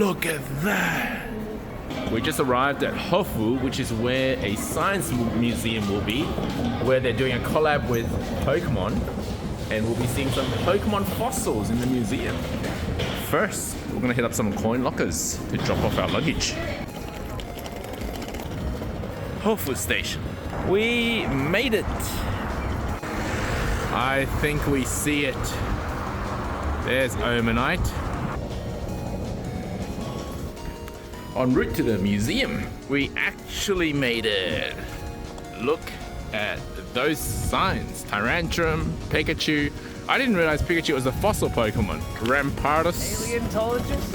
look at that! We just arrived at Hofu, which is where a science museum will be, where they're doing a collab with Pokemon, and we'll be seeing some Pokemon fossils in the museum. First, we're gonna hit up some coin lockers to drop off our luggage. Hofu Station. We made it! I think we see it. There's Omanite. En route to the museum, we actually made it. Look at those signs. Tyrantrum, Pikachu. I didn't realize Pikachu was a fossil Pokemon. Rampardos. Paleontologist?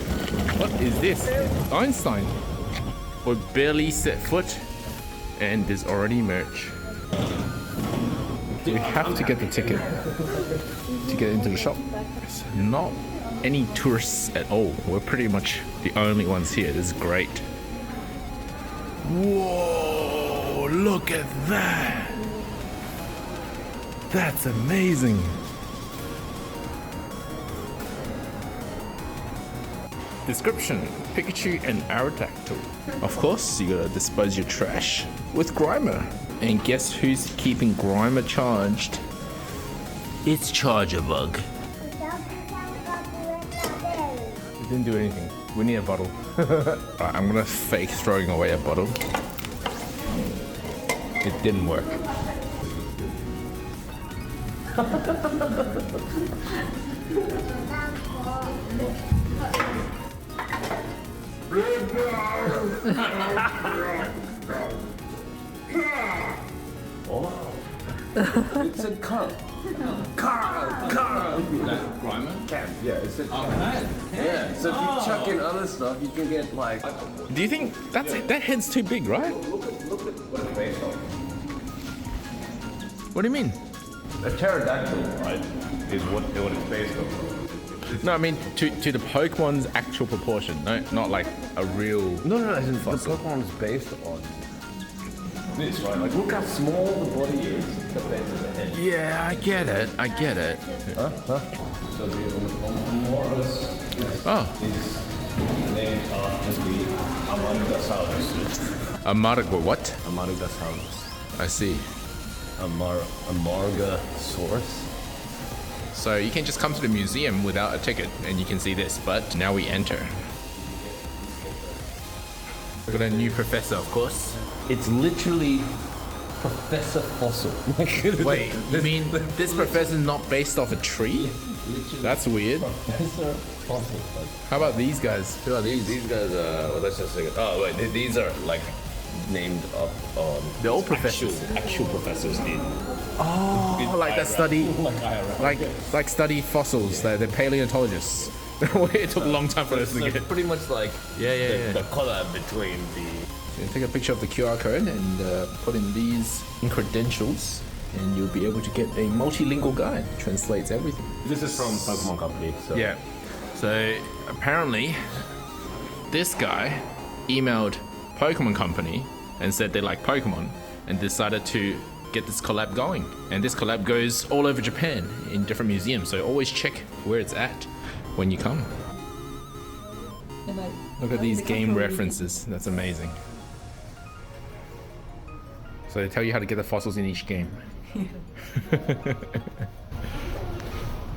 What is this? Einstein. We barely set foot and there's already merch. We have to get the ticket to get into the shop. There's not any tourists at all. We're pretty much the only ones here. This is great. Whoa, look at that. That's amazing. Description: Pikachu and Aerodactyl. Of course, you gotta dispose your trash with Grimer. And guess who's keeping Grimer charged? It's Charger-Bug. It didn't do anything. We need a bottle. Right, I'm gonna fake throwing away a bottle. It didn't work. Oh, it's a car. Like Grimer? Can. Yeah, it's a yeah. So if you chuck in other stuff, you can get like. Do you think that's it? That head's too big, right? Look at what it's based on. What do you mean? A pterodactyl, right, is what it's based on. No, I mean to the Pokemon's actual proportion. No, not like a real. No, as in the Pokemon is based on this, right? Like, look how small the body is compared to the head. Yeah, I get it. Huh? So the Amoris is named after the Amargasaurus. What? Amargasaurus. I see. Amargasaurus. So you can just come to the museum without a ticket and you can see this, but now we enter. We got a new professor, of course. It's literally Professor Fossil. Wait, you mean this professor's not based off a tree? That's weird. Professor Fossil. How about these guys? Who are these? These guys are. Well, let's just say. Oh wait, these are like named up on. They're all professors. Actual professors in. Oh, like that study, like study fossils. They're paleontologists. It took a long time for us to get. Pretty much like the collab between the. So you take a picture of the QR code and put in these credentials, and you'll be able to get a multilingual guide. Translates everything. This is from Pokemon Company. So. Yeah. So apparently, this guy emailed Pokemon Company and said they like Pokemon, and decided to get this collab going. And this collab goes all over Japan in different museums. So always check where it's at when you come. Look at these game references. That's amazing. So they tell you how to get the fossils in each game.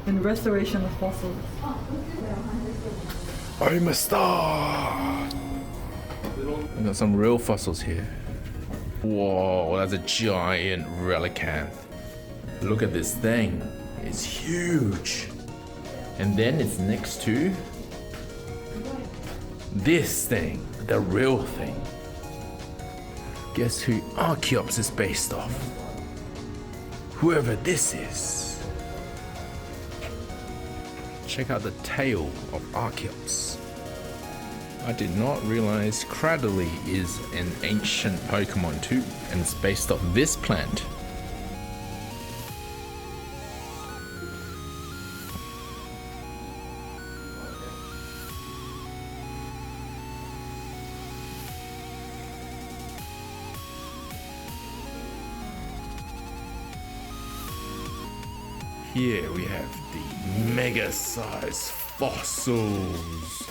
And restoration of fossils. I'm a star! We got some real fossils here. Whoa, that's a giant relicanth. Look at this thing. It's huge. And then it's next to this thing, the real thing. Guess who Archeops is based off? Whoever this is. Check out the tail of Archeops. I did not realize Cradily is an ancient Pokemon too, and it's based off this plant. Here we have the mega-sized fossils.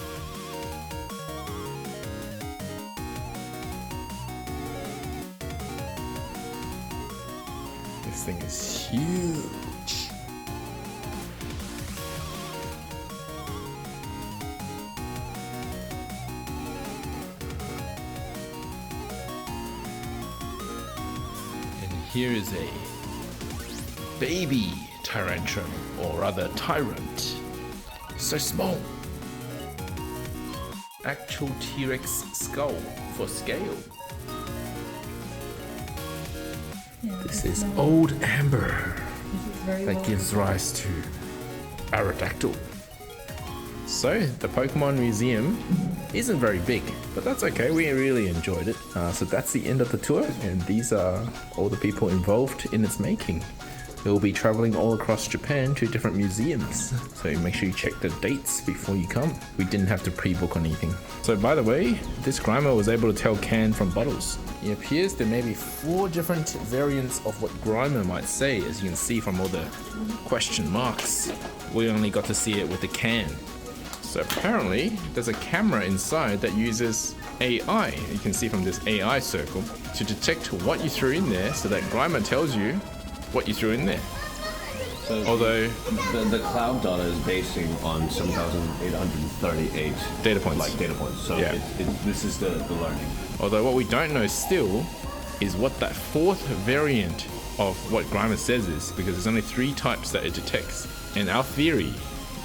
thing is huge. And here is a baby Tyrantrum, or rather Tyrant. So small. Actual T-Rex skull for scale. Yeah, This is old amber very that well gives rise to Aerodactyl. So the Pokemon Museum isn't very big, but that's okay. We really enjoyed it. So that's the end of the tour, and these are all the people involved in its making. We'll be traveling all across Japan to different museums, so make sure you check the dates before you come. We didn't have to pre-book on anything. So by the way, this Grimer was able to tell can from bottles. It appears there may be 4 different variants of what Grimer might say, as you can see from all the question marks. We only got to see it with the can. So apparently, there's a camera inside that uses AI, you can see from this AI circle, to detect what you threw in there so that Grimer tells you what you threw in there. So Although the cloud data is basing on 7,838 data points. like data points. So Yeah. this is the learning. Although what we don't know still is what that 4th variant of what Grimer says is, because there's only 3 types that it detects. And our theory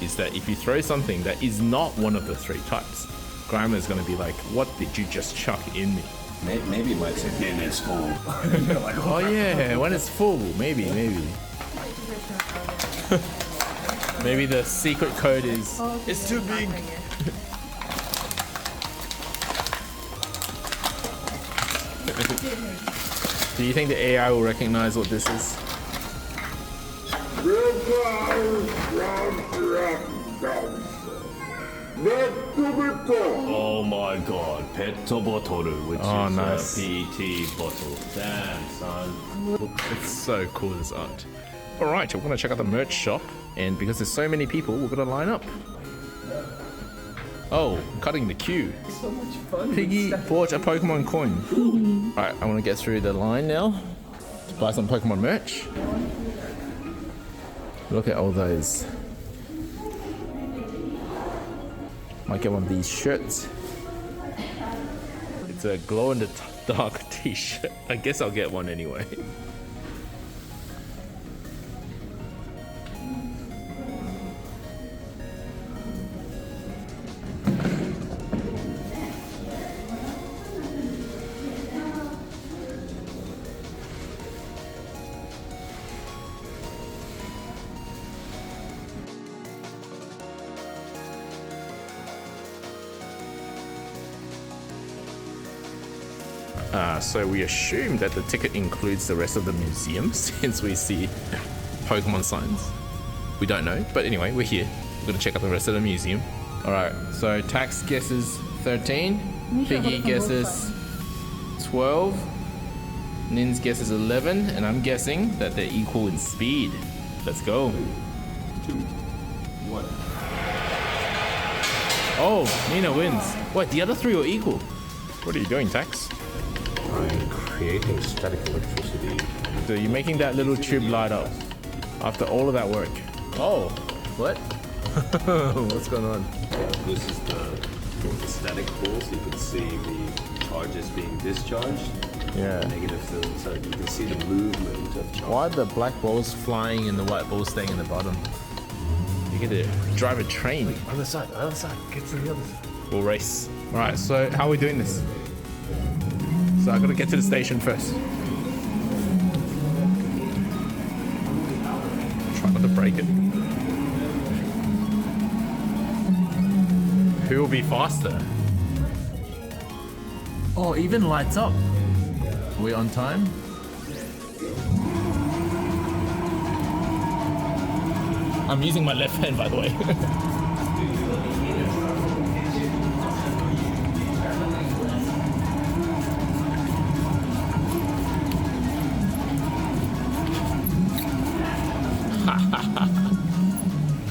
is that if you throw something that is not one of the 3 types, Grimer is going to be like, what did you just chuck in me? Maybe it might say in its full. Oh yeah, when it's full, maybe. Maybe the secret code is, it's too big. Do you think the AI will recognize what this is? Oh my god, Petobottle, which Oh, is nice. a PET bottle. Damn, son. It's so cool, this art. Alright, we're gonna check out the merch shop, and because there's so many people, we're gonna line up. Oh, cutting the queue. So much fun. Piggy bought a Pokemon coin. Alright, I wanna get through the line now to buy some Pokemon merch. Look at all those. Might get one of these shirts. It's a glow in the dark t-shirt. I guess I'll get one anyway. So we assume that the ticket includes the rest of the museum since we see Pokemon signs. We don't know, but anyway, we're here. We're gonna check out the rest of the museum. Alright, so Tax guesses 13, Piggy guesses 12, Nin's guesses 11, and I'm guessing that they're equal in speed. Let's go. 2, 1. Oh, Nina wins. Wait, the other 3 are equal. What are you doing, Tax? I'm creating static electricity. So you're making that little tube light up after all of that work. Oh, what? What's going on? This is the static pool, so you can see the charges being discharged. Yeah. Negative field, so you can see the movement of charge. Why are the black balls flying and the white balls staying in the bottom? You get to drive a train. Other side, get to the other side. We'll race. All right, so how are we doing this? So I gotta get to the station first. Try not to break it. Who will be faster? Oh, even lights up. Are we on time? I'm using my left hand, by the way.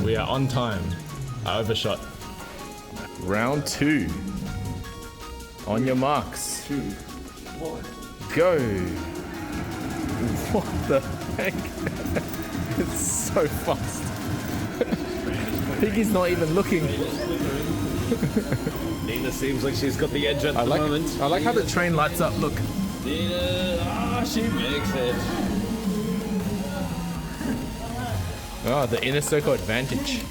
We are on time. I overshot. Round 2. On your marks. 2, 1. Go. What the heck? It's so fast. Piggy's not even looking. Nina seems like she's got the edge at the moment. I like how the train lights up. Look. Nina, she makes it. Oh, the inner circle advantage.